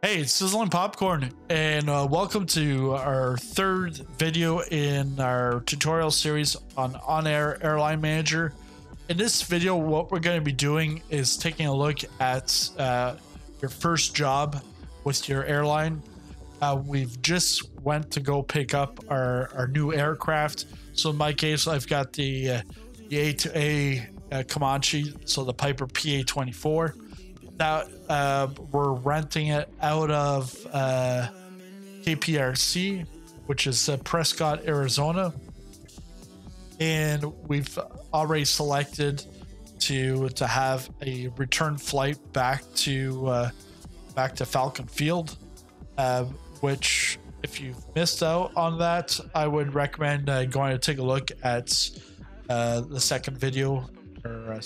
Hey, it's Sizzling Popcorn, and welcome to our third video in our tutorial series on OnAir Airline Manager. In this video, what we're going to be doing is taking a look at your first job with your airline. We've just went to go pick up our new aircraft. So in my case, I've got the A2A Comanche, so the Piper PA-24. Now we're renting it out of KPRC, which is Prescott, Arizona, and we've already selected to have a return flight back to Falcon Field, which if you've missed out on that, I would recommend going to take a look at the second video or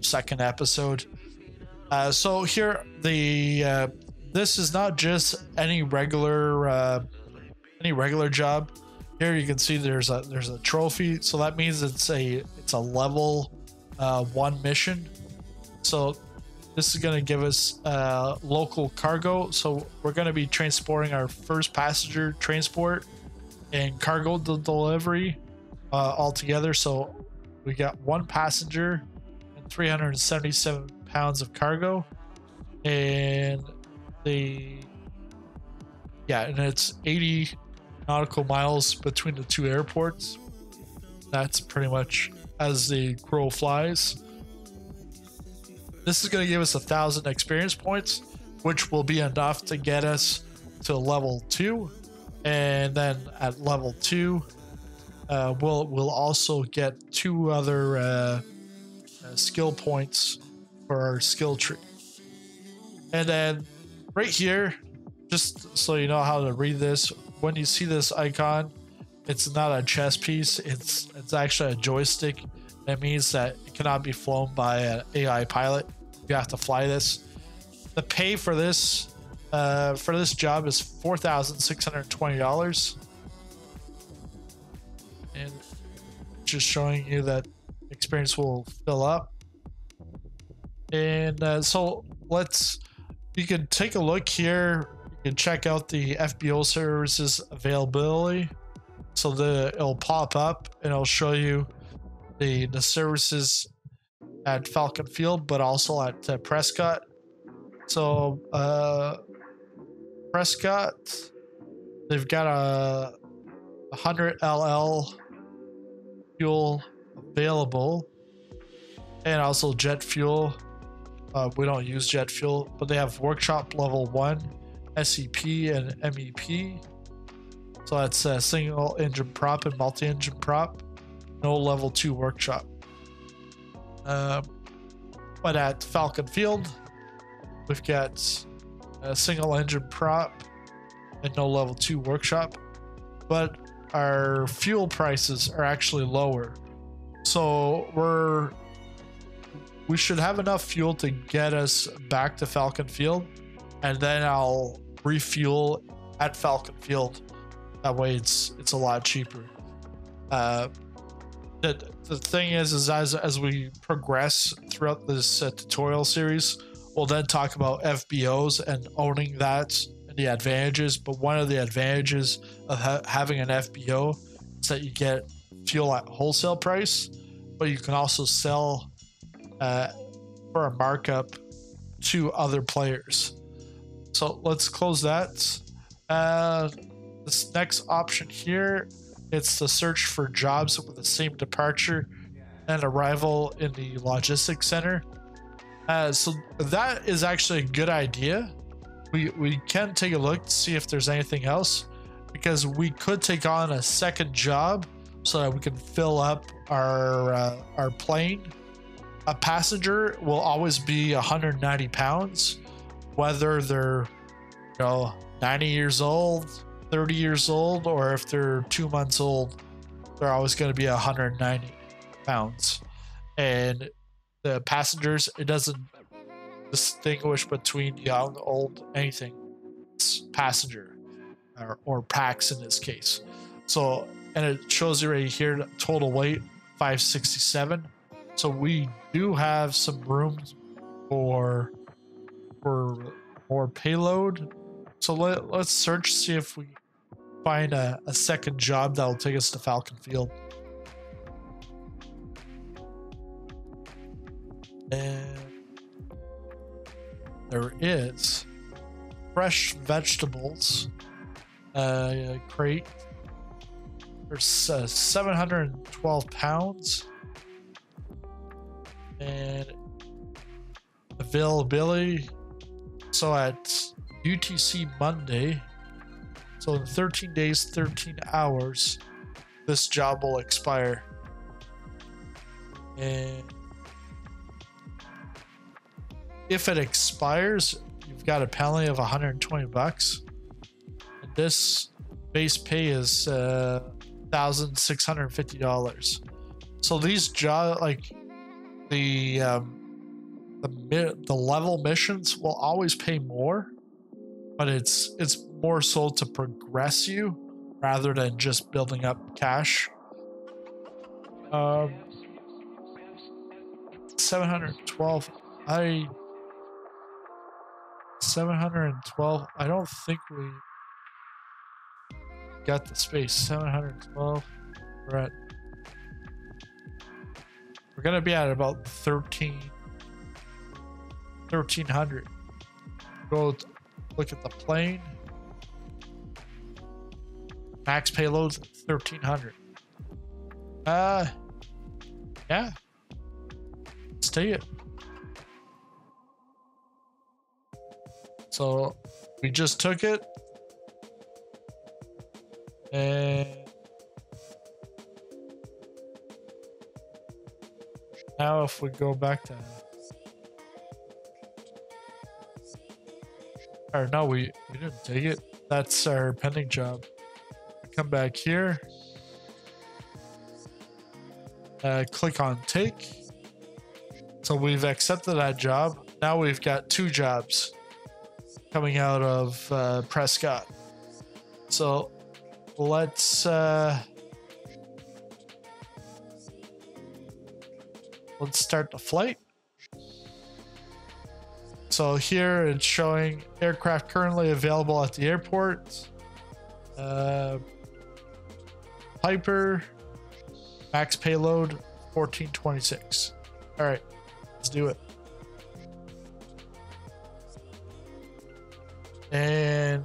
second episode. So here, this is not just any regular job. Here you can see there's a trophy, so that means it's a level 1 mission. So this is going to give us local cargo. So we're going to be transporting our first passenger transport and cargo delivery all together. So we got one passenger and 377 pounds of cargo, and it's 80 nautical miles between the two airports. That's pretty much as the crow flies. This is going to give us 1,000 experience points, which will be enough to get us to level 2, and then at level 2 we'll also get 2 other skill points for our skill tree. And then right here, just so you know how to read this, when you see this icon, it's not a chess piece, it's actually a joystick. That means that it cannot be flown by an AI pilot. You have to fly this. The pay for this job is $4,620, and just showing you that experience will fill up. And so you can take a look here. You can check out the FBO services availability. So it'll pop up and it'll show you the services at Falcon Field, but also at Prescott. So Prescott, they've got a 100 LL fuel available, and also jet fuel. We don't use jet fuel, but they have workshop level 1, SEP, and MEP. So that's a single engine prop and multi-engine prop. No level 2 workshop. But at Falcon Field, we've got a single engine prop and no level 2 workshop. But our fuel prices are actually lower. So we should have enough fuel to get us back to Falcon Field, and then I'll refuel at Falcon Field. That way it's a lot cheaper. The thing is as we progress throughout this tutorial series, we'll then talk about FBOs and owning that and the advantages. But one of the advantages of having an FBO is that you get fuel at wholesale price, but you can also sell for a markup to other players. So let's close that. This next option here, it's the search for jobs with the same departure and arrival in the logistics center. So that is actually a good idea. We can take a look to see if there's anything else, because we could take on a second job so that we can fill up our plane. A passenger will always be 190 pounds, whether they're 90 years old, 30 years old, or if they're 2 months old, they're always going to be 190 pounds. And the passengers, it doesn't distinguish between young, old, anything. It's passenger or PAX in this case. So, and it shows you right here, total weight 567. So we do have some room for more payload. So let's search, see if we find a second job that will take us to Falcon Field. And there is fresh vegetables crate. There's 712 pounds. And availability. So at UTC Monday, so in 13 days, 13 hours, this job will expire. And if it expires, you've got a penalty of $120. And this base pay is $1,650. So these jobs, like the level missions, will always pay more, but it's more so to progress you rather than just building up cash. 712. 712. I don't think we got the space. 712. We're gonna be at about 1300. Go look at the plane. Max payload 1300. Yeah. Let's take it. So we just took it. And now if we go back to, or no, we didn't take it. That's our pending job. Come back here. Click on take. So we've accepted that job. Now we've got 2 jobs coming out of Prescott. So let's start the flight. So here it's showing aircraft currently available at the airport. Piper, max payload 1426. All right, let's do it. And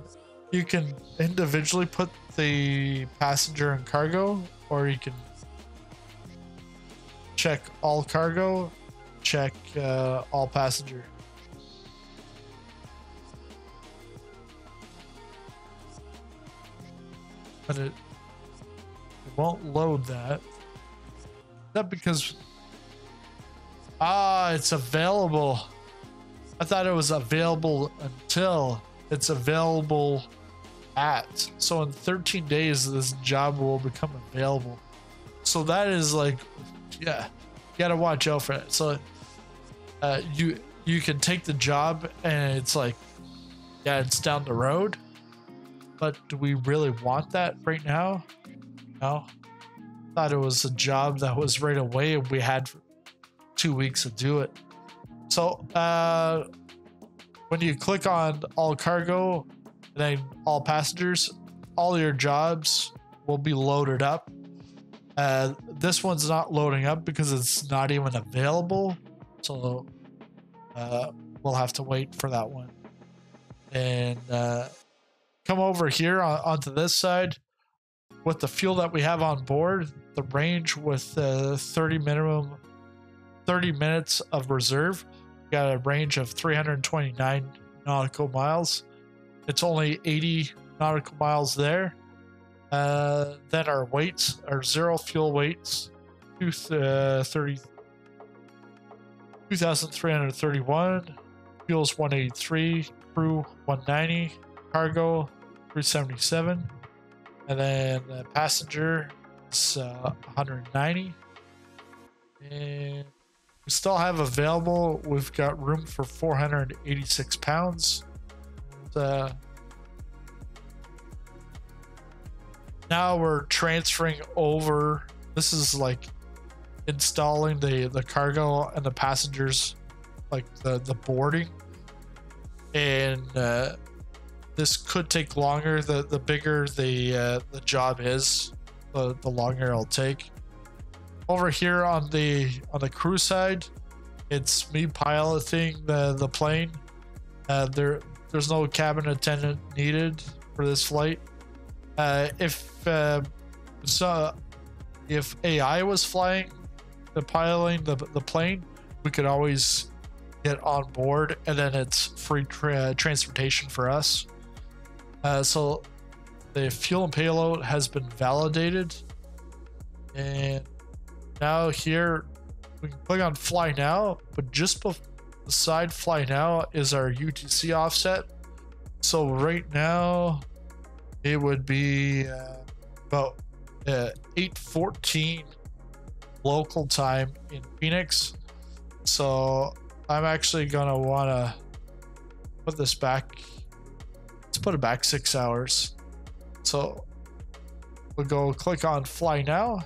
you can individually put the passenger and cargo, or you can check all cargo, check all passenger. But it won't load that. Is that because it's available? I thought it was available until it's available at. So in 13 days this job will become available. So that is like, yeah, you gotta watch out for that. So you can take the job and it's like, yeah, it's down the road, but do we really want that right now? No. Thought it was a job that was right away. We had 2 weeks to do it. So when you click on all cargo and then all passengers, all your jobs will be loaded up. This one's not loading up because it's not even available. So we'll have to wait for that one. And come over here onto this side. With the fuel that we have on board, the range with 30 minutes of reserve, we got a range of 329 nautical miles. It's only 80 nautical miles there. Then our weights, our zero fuel weights, 2,331, fuel's 183, crew 190, cargo 377. And then the passenger is 190. And we still have available, we've got room for 486 pounds. Now we're transferring over. This is like installing the cargo and the passengers, like the boarding. and this could take longer. The bigger the job is, the longer it'll take. Over here on the crew side, it's me piloting the plane. There's no cabin attendant needed for this flight. If AI was piloting the plane, we could always get on board, and then it's free transportation for us. So the fuel and payload has been validated, and now here we can click on fly now, but just beside fly now is our UTC offset. So right now it would be about 8:14 local time in Phoenix. So I'm actually gonna wanna put this back. Let's put it back 6 hours. So we'll go click on fly now.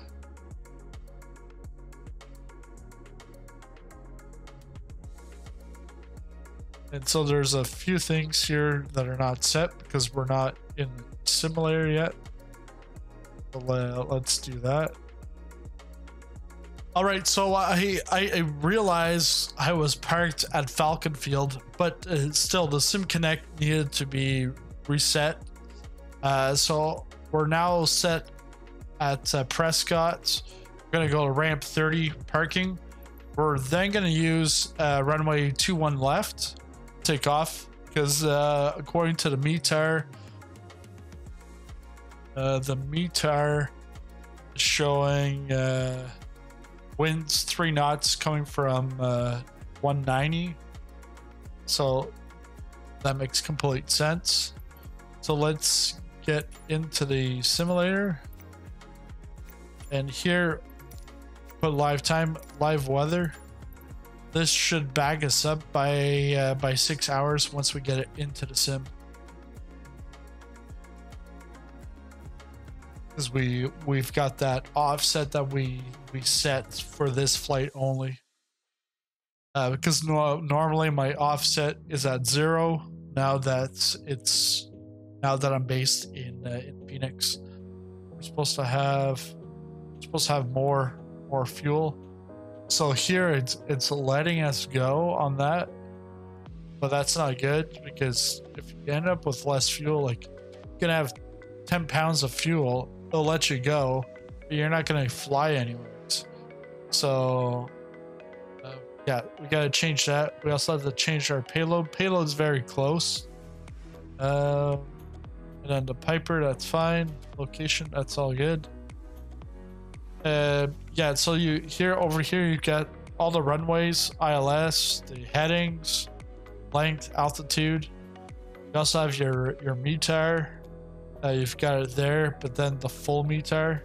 And so there's a few things here that are not set because we're not in the simulator yet. Let's do that. All right, so I realized I was parked at Falcon Field, but still the Sim Connect needed to be reset. So we're now set at Prescott. We're gonna go to ramp 30 parking. We're then gonna use runway 21 left, take off, because according to the METAR, the METAR is showing winds 3 knots coming from 190. So that makes complete sense. So let's get into the simulator, and here put live time, live weather. This should bag us up by 6 hours once we get it into the sim, because we've got that offset that we set for this flight only. Because normally my offset is at 0. Now that I'm based in Phoenix, we're supposed to have more fuel. So here it's letting us go on that, but that's not good, because if you end up with less fuel, like you're gonna have 10 pounds of fuel, it'll let you go, but you're not gonna fly anyways. So yeah, we gotta change that. We also have to change our payload. Payload's very close. And then the Piper, that's fine. Location, that's all good. Yeah, so over here you got all the runways, ILS, the headings, length, altitude. You also have your METAR. You've got it there, but then the full METAR.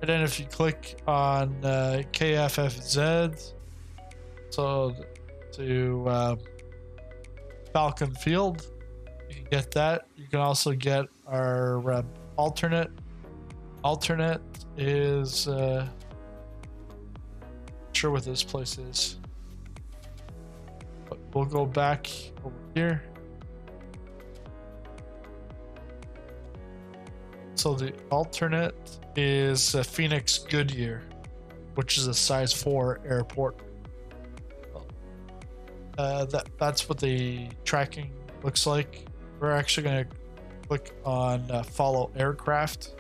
And then if you click on KFFZ, so to Falcon Field, you can get that. You can also get our alternate. Alternate is not sure what this place is, but we'll go back over here. So the alternate is Phoenix Goodyear, which is a size 4 airport. That's what the tracking looks like. We're actually going to click on follow aircraft.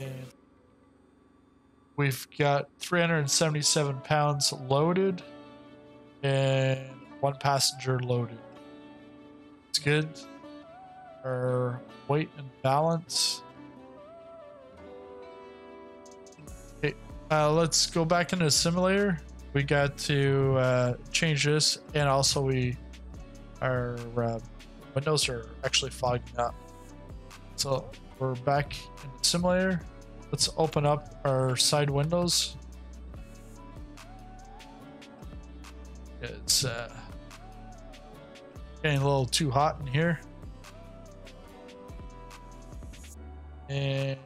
And we've got 377 pounds loaded and 1 passenger loaded. It's good. Our weight and balance. Okay, let's go back into the simulator. We got to change this, and also our windows are actually fogging up. So we're back in the simulator. Let's open up our side windows. It's getting a little too hot in here. And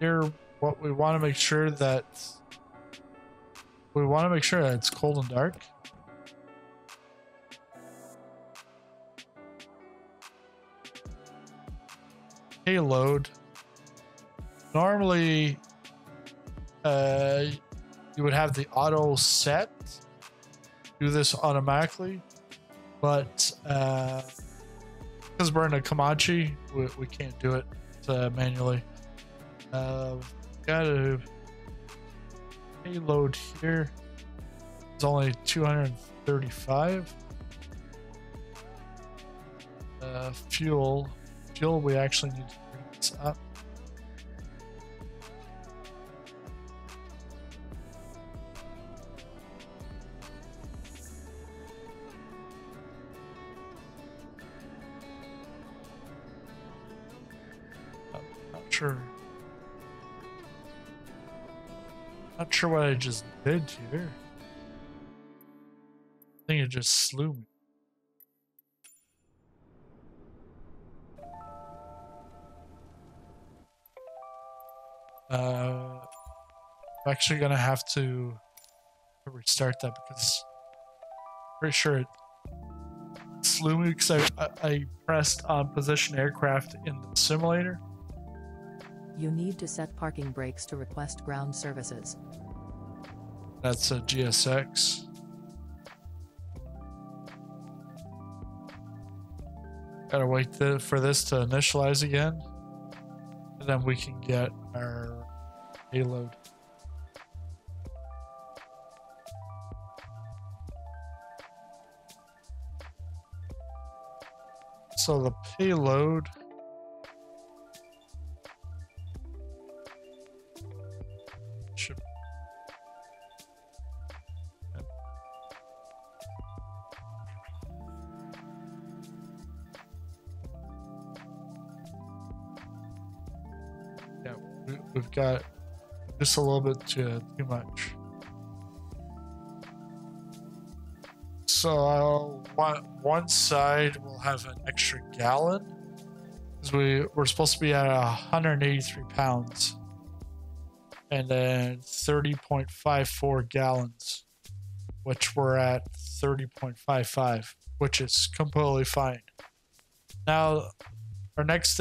here, what we want to make sure that it's cold and dark. payload, normally you would have the auto set do this automatically, but because we're in a Comanche, we can't do it manually. Got a payload here. It's only 235. Fuel, we actually need to bring this up. Not sure what I just did here. I think it just slew me. I'm actually gonna have to restart that because I'm pretty sure it slew me because I pressed on position aircraft in the simulator. You need to set parking brakes to request ground services. That's a GSX. Gotta wait for this to initialize again, and then we can get our payload. So the payload should we've got just a little bit too much. So one side will have an extra gallon because we're supposed to be at 183 pounds, and then 30.54 gallons, which we're at 30.55, which is completely fine. Now, our next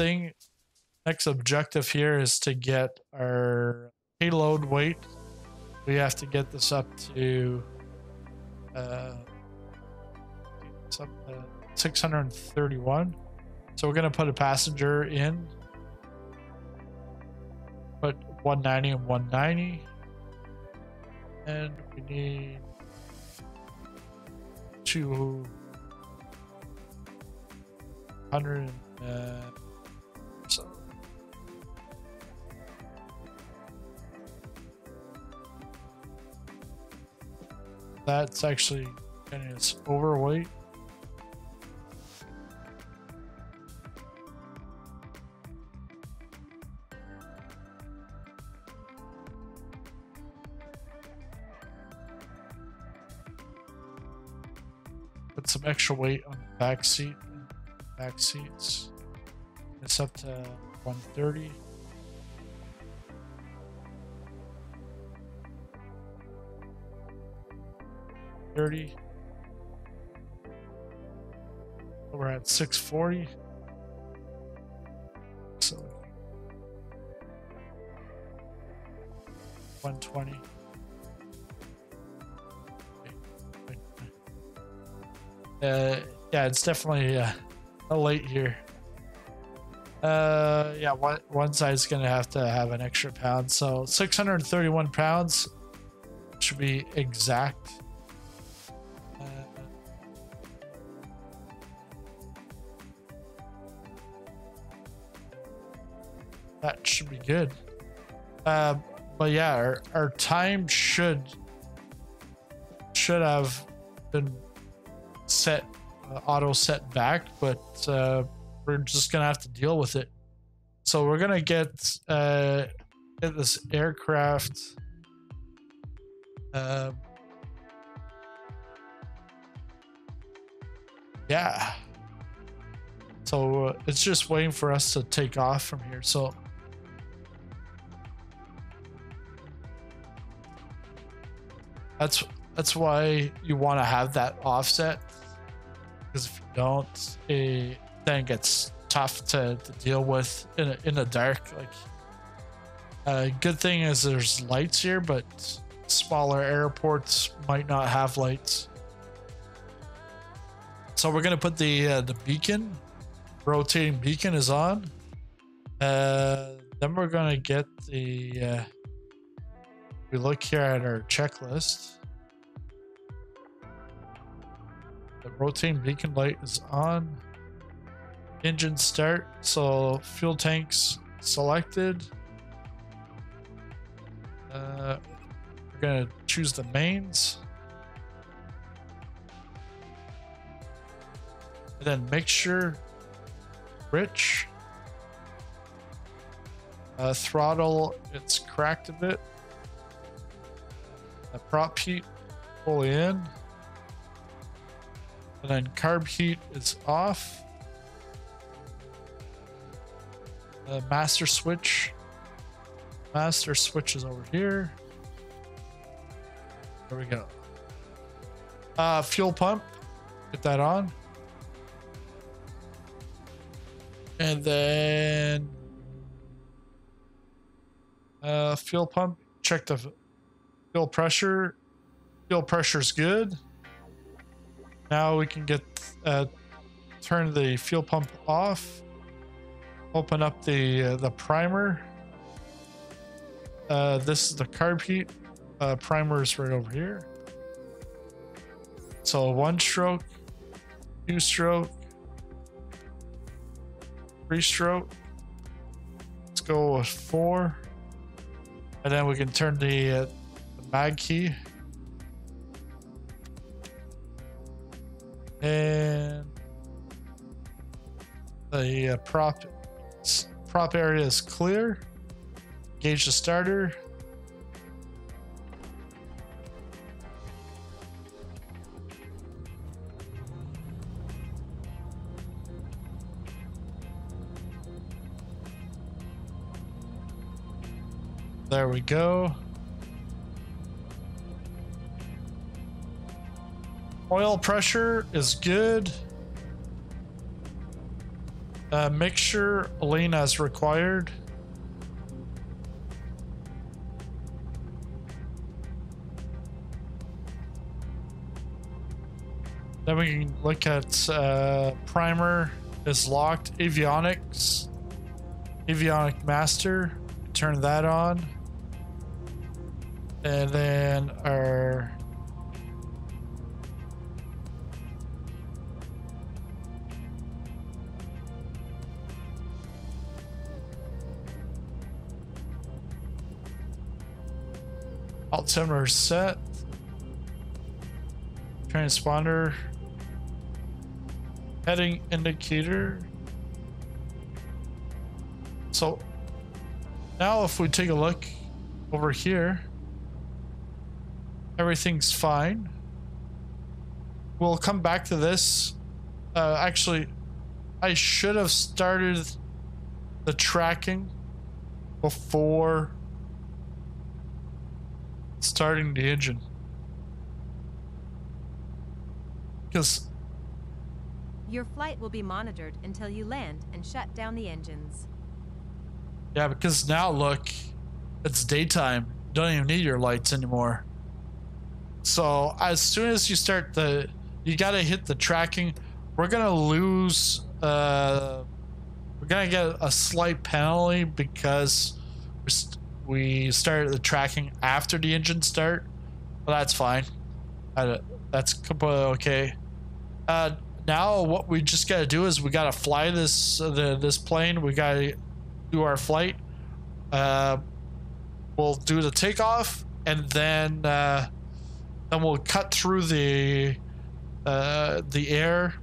objective here is to get our payload weight. We have to get this up to 631. So we're going to put a passenger in, put 190 and 190, and we need 200. So that's actually getting us overweight. Put some extra weight on the back seats. It's up to 130. We're at 640. So 120. Yeah, it's definitely a late here. Yeah, one side's gonna have to have an extra pound, so 631 pounds should be exact. That should be good. But yeah, our time should have been set, auto set back, but we're just gonna have to deal with it. So we're gonna get this aircraft yeah, so it's just waiting for us to take off from here. So that's why you want to have that offset, because if you don't, then it gets tough to deal with in the dark. Like, good thing is there's lights here, but smaller airports might not have lights. So we're gonna put the beacon, rotating beacon is on. Then we're gonna get the. We look here at our checklist. The rotating beacon light is on. Engine start. So fuel tanks selected. We're gonna choose the mains. And then mixture, rich. Throttle, it's cracked a bit. Prop heat fully in. And then carb heat is off. Master switch. Master switch is over here. There we go. Fuel pump. Get that on. And then fuel pump. Check the fuel pressure. Fuel pressure's good. Now we can get turn the fuel pump off. Open up the primer. This is the carb heat. Primer is right over here. So 1 stroke, 2 stroke, 3 stroke. Let's go with 4. And then we can turn the mag key. And the prop area is clear. Gauge the starter. There we go. Oil pressure is good. Mixture lean as required. Then we can look at primer is locked. Avionics. Avionic master. Turn that on. And then our altimeter set. Transponder. Heading indicator. So now if we take a look over here, everything's fine. We'll come back to this. Actually, I should have started the tracking before starting the engine. Because your flight will be monitored until you land and shut down the engines. Yeah, because now look, it's daytime. You don't even need your lights anymore. So as soon as you start you gotta hit the tracking. We're gonna lose. We're gonna get a slight penalty because we started the tracking after the engine start. Well, that's fine. That's completely okay. Now what we just gotta do is we gotta fly this plane. We gotta do our flight. We'll do the takeoff, and then we'll cut through the air,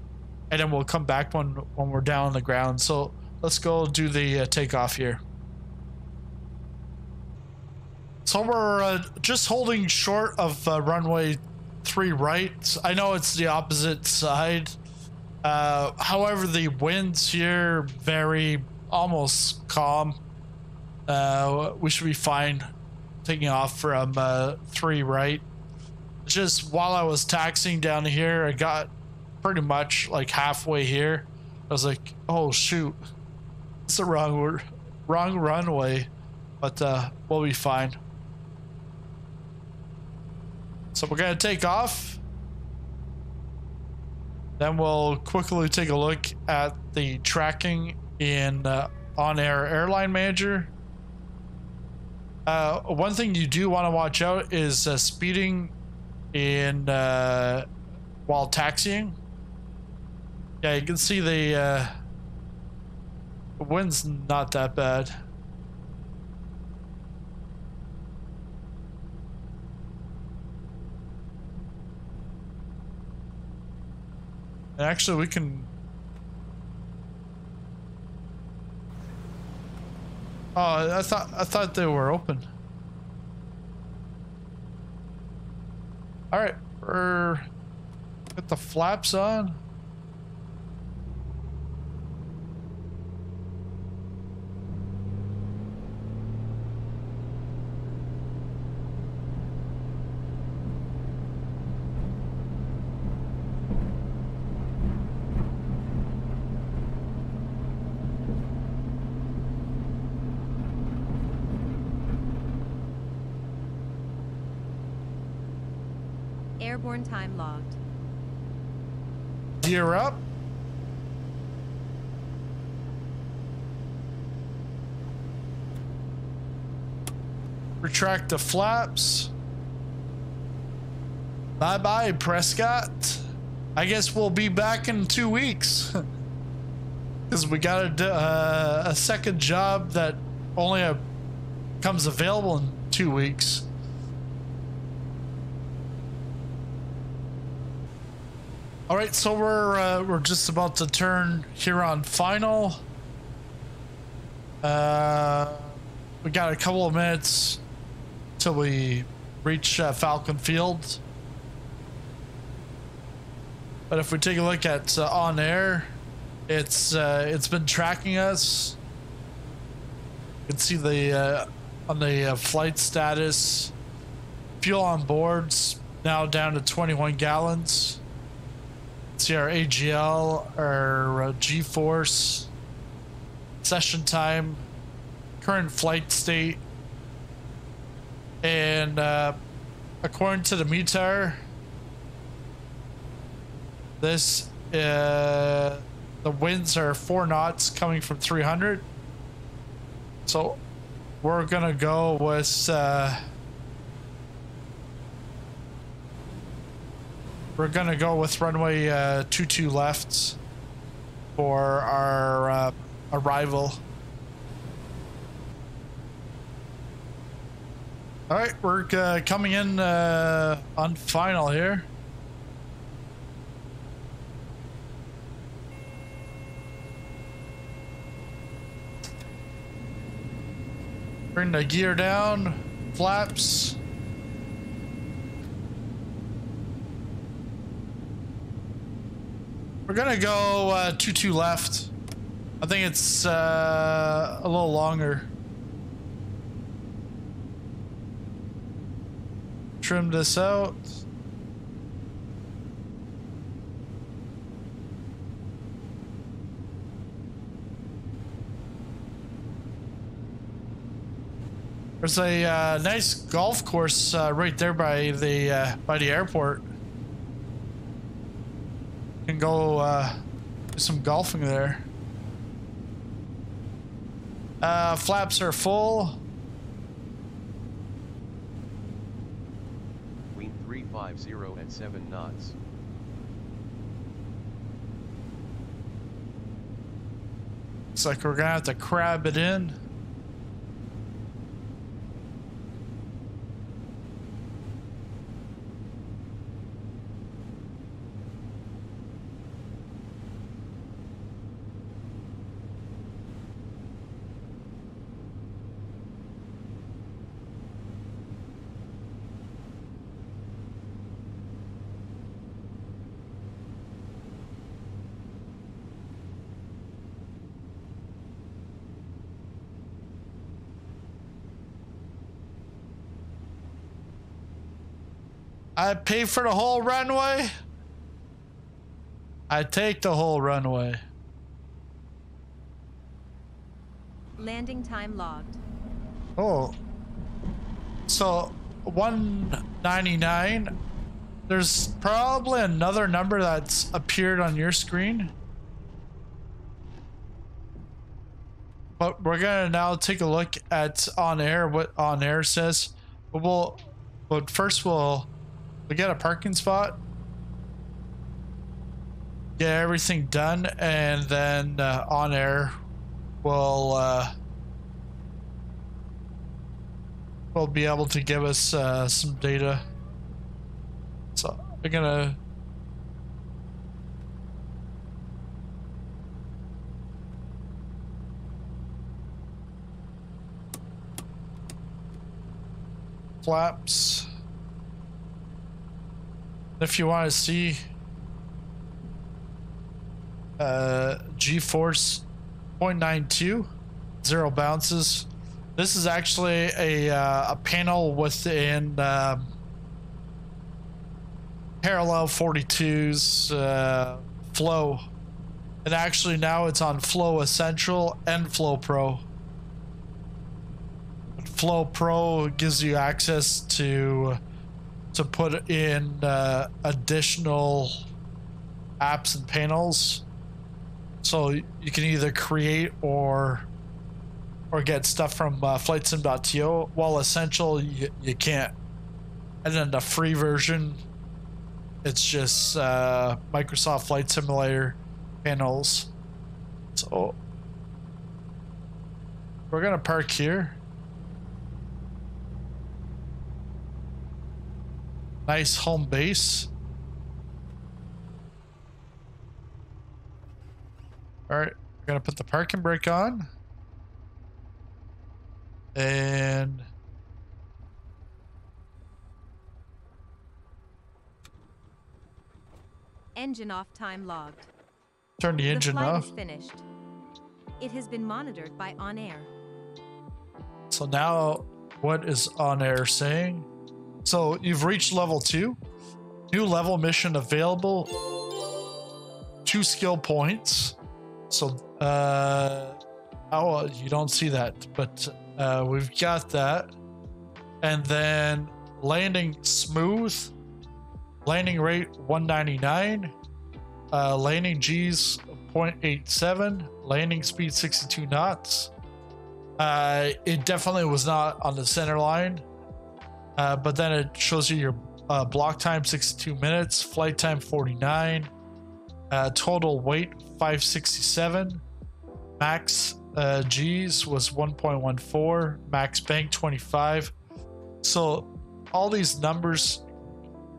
and then we'll come back when we're down on the ground. So let's go do the takeoff here. So we're just holding short of runway 3 right. I know it's the opposite side. However, the winds here very almost calm. We should be fine taking off from 3 right. Just while I was taxiing down here, I got pretty much like halfway here. I was like, oh shoot, it's the wrong runway, but we'll be fine. So we're gonna take off. Then we'll quickly take a look at the tracking in OnAir Airline Manager. One thing you do want to watch out is speeding in while taxiing. Yeah, you can see the wind's not that bad. And actually, we can. Oh, I thought they were open. All right, we're get the flaps on. Airborne time logged. Gear up. Retract the flaps. Bye bye, Prescott. I guess we'll be back in 2 weeks. Because we got a second job that only comes available in 2 weeks. All right, so we're just about to turn here on final. We got a couple of minutes till we reach Falcon Field. But if we take a look at OnAir, it's been tracking us. You can see the on the flight status, fuel on board's now down to 21 gallons. See our AGL, our G-force, session time, current flight state, and according to the METAR, this the winds are 4 knots coming from 300. So we're gonna go with runway 22 left for our arrival. All right, we're coming in on final here. Bring the gear down, flaps. We're gonna go 22 left. I think it's a little longer. Trim this out. There's a nice golf course right there by the airport. Can go do some golfing there. Flaps are full. Queen 350 at 7 knots. Looks like we're gonna have to crab it in. I pay for the whole runway. I take the whole runway. Landing time logged. Oh. So 199. There's probably another number that's appeared on your screen. But we're gonna now take a look at OnAir, what OnAir says. But first we'll get a parking spot, get everything done, and then OnAir will be able to give us some data. So we're gonna flaps. If you want to see G-force 0.92, 0 bounces. This is actually a panel within Parallel 42's Flow, and actually now it's on Flow Essential and Flow Pro. Flow Pro gives you access to put in additional apps and panels, so you can either create or get stuff from flightsim.to, while Essential you can't. And then the free version, it's just Microsoft Flight Simulator panels. So we're gonna park here. Nice home base. All right, we're gonna put the parking brake on. And Engine off time logged. turn the engine flight off. is finished. It has been monitored by OnAir. So now what is OnAir saying? So you've reached level 2. New level mission available. 2 skill points. So oh, you don't see that, but we've got that. And then landing smooth, landing rate 199, landing G's 0.87, landing speed 62 knots. It definitely was not on the center line, but then it shows you your block time 62 minutes, flight time 49, total weight 567, max G's was 1.14, max bank 25. So all these numbers,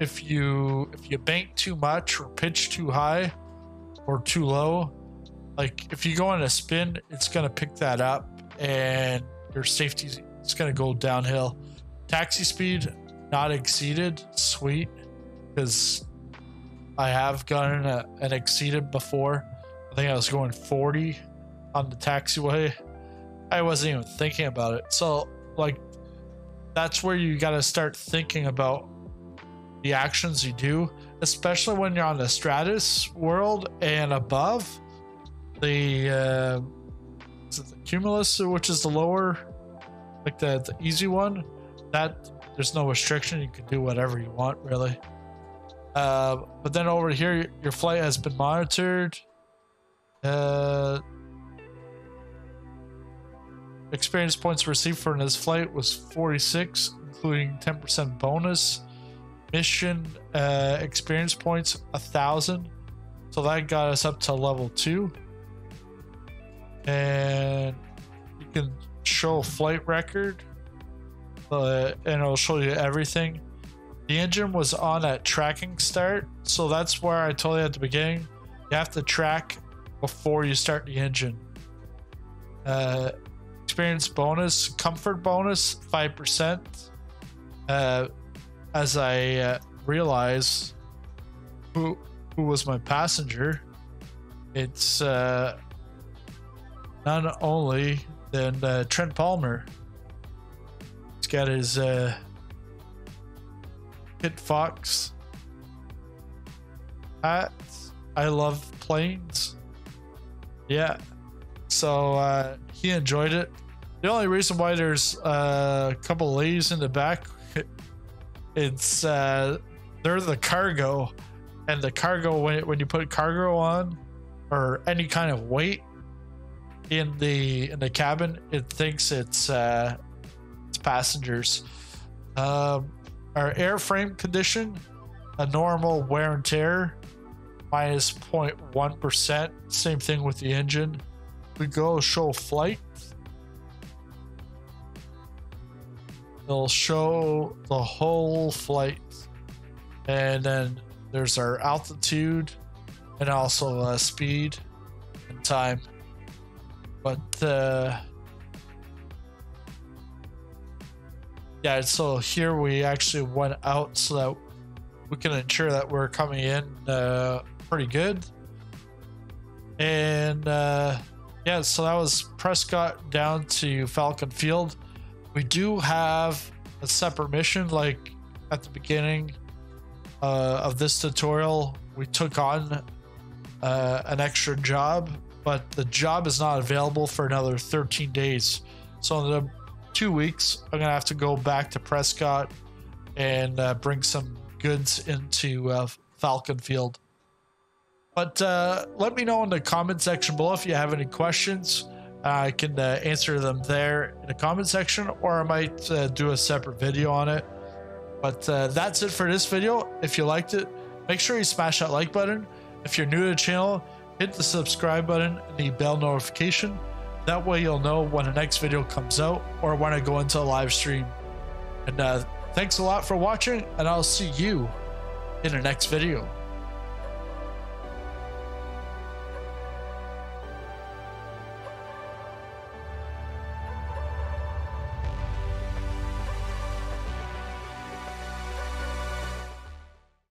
if you bank too much or pitch too high or too low, like if you go on a spin, it's gonna pick that up and your safety is gonna go downhill. Taxi speed not exceeded, sweet, because I have gotten an exceeded before. I think I was going 40 on the taxiway. I wasn't even thinking about it. So like that's where you got to start thinking about the actions you do, especially when you're on the Stratus world and above. The is it the Cumulus, which is the lower, like the easy one, that there's no restriction, you can do whatever you want really. But then over here your flight has been monitored. Experience points received for this flight was 46, including 10% bonus. Mission experience points 1,000, so that got us up to level 2. And you can show flight record, and it'll show you everything. The engine was on at tracking start, so that's where I told you at the beginning, you have to track before you start the engine. Experience bonus, comfort bonus 5%. As I realize who was my passenger, it's none only than Trent Palmer. He's got his Kit Fox hat. I love planes. Yeah. So he enjoyed it. The only reason why there's a couple ladies in the back, it's they're the cargo, and the cargo, when you put cargo on or any kind of weight in the cabin, it thinks it's passengers. Our airframe condition, a normal wear and tear, minus 0.1%. Same thing with the engine. We go show flight. It'll show the whole flight, and then there's our altitude and also speed and time. But yeah, so here we actually went out so that we can ensure that we're coming in pretty good. And yeah, so that was Prescott down to Falcon Field. We do have a separate mission, like at the beginning of this tutorial. We took on an extra job, but the job is not available for another 13 days. So in the 2 weeks, I'm gonna have to go back to Prescott and bring some goods into Falcon Field. But let me know in the comment section below if you have any questions. I can answer them there in the comment section, or I might do a separate video on it. But that's it for this video. If you liked it, make sure you smash that like button. If you're new to the channel, hit the subscribe button and the bell notification. That way you'll know when the next video comes out or when I go into a live stream. And thanks a lot for watching, and I'll see you in the next video.